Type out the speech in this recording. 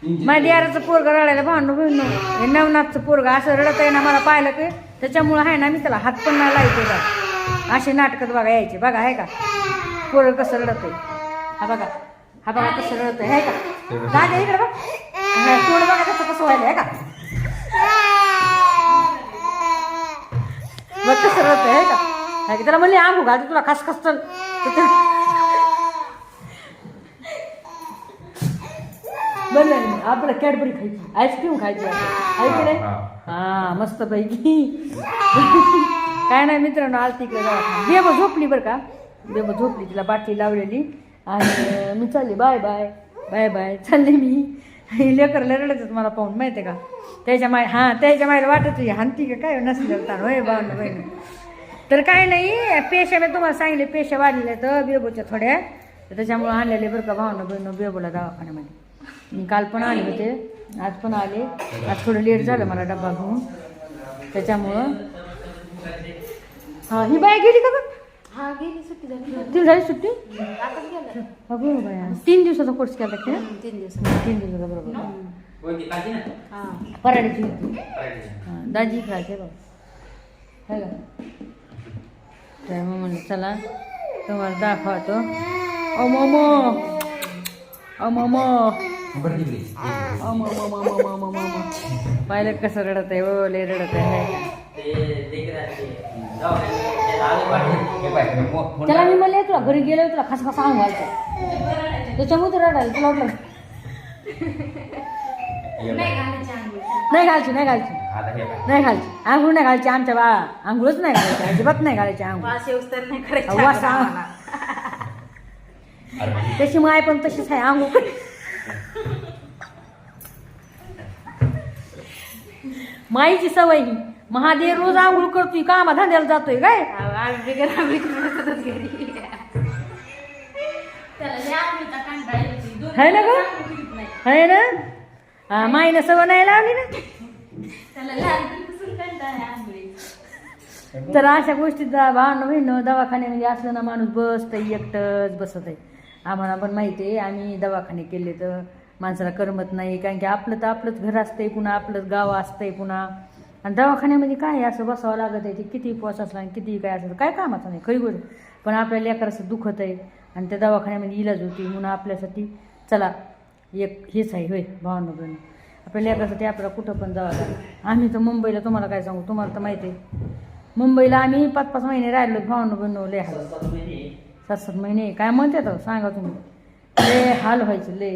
माझ्या याराचं पोरग रडायला भांडू बहिणू हे नवनाथचं पोरग असं रडत आहे ना मला पाहिलं की त्याच्यामुळं आहे ना मी त्याला हात पण नाही लायते बघा असे नाटकात बघा यायचे बघा आहे का पोरग कसं रडत आहे हा बघा कसं रडत आहे का दादा इकडे बघ पोरं बघा कसं व्हायला आहे का बघ कसं रडत आहे का त्याला म्हणले आंघू घालते तुला खास खस चल बरं आपल्याला कॅडबरी खायची आईस्क्रीम खायची ऐकलं नाही हा मस्त पैकी काय नाही मित्रांनो आज तिकडे बेब झोपली बरं का बेब झोपली तिला बाटली लावलेली आणि मी चालली बाय बाय बाय बाय चालले मी लेकरला रडतच मला पाहून माहिती आहे का त्याच्या मायला वाटत हानती का काय नसलं ताण होय बावन्न बहिण तर काय नाही पेशा मी तुम्हाला सांगितले पेशा वाढलेल्या तर बेबूच्या थोड्या तर त्याच्यामुळे आणलेले बरं का भावना बहिण बेबूला दवाखान्यामध्ये मी काल पण आले होते आज पण आले आज थोडं लेट झालं मला डब्बा घेऊन त्याच्यामुळं हा ही बाय गेली का बघ तिला झाली सुट्टी अगो बाया 3 दिवसाचा कोर्स केला का 3 दिवसाचा बरोबर पराडीची होती दाजी खायचे बघ है का तर मग म्हणलं चला तुम्हाला दाखवतो ओ मोमो पाहिलं कसं रडत आहे ओ लय रडत आहे त्याला मी म्हणले तुला घरी गेलो तुला खास खास सांग घालतो त्याच्यामुळे तर रडायला तुला वाटलं नाही घालची आंघोळ नाही घालची आमच्या बाळा आंघोळच नाही घालायची अजिबात नाही घालायची आंघोळ त्याची माय पण तशीच आहे आंघोळ माईची सवय ही महादेव रोज आंघोळ करतोय कामा धंद्याला जातोय काय है ना ग है ना माईनं सवय नाही लावली ना तर अशा गोष्टीत भावना बहिण दवाखान्यामध्ये असलं ना माणूस बसतं एकटंच बसत आहे आम्हाला पण माहिती आहे आम्ही दवाखाने केले तर माणसाला करमत नाही कारण की आपलं तर आपलंच घर असतंय पुन्हा आपलंच गाव असतंय पुन्हा आणि दवाखान्यामध्ये काय आहे असं बसावं लागत आहे ते किती उपवास असला आणि किती काय असलं काय कामाचं नाही खरी गोष्ट पण आपल्या लेकराचं दुखत आहे आणि त्या दवाखान्यामध्ये इलाज होती म्हणून आपल्यासाठी चला एक हेच आहे होय भावना बहिण आपल्या लेकरासाठी आपल्याला कुठं पण जावं लागेल आम्ही तर मुंबईला तुम्हाला काय सांगू तुम्हाला तर माहिती आहे मुंबईला आम्ही 5-5 महिने राहिलो भावना बहिण लय हाल 7-7 महिने काय म्हणते तर सांगा तुम्ही लय हाल व्हायचं लय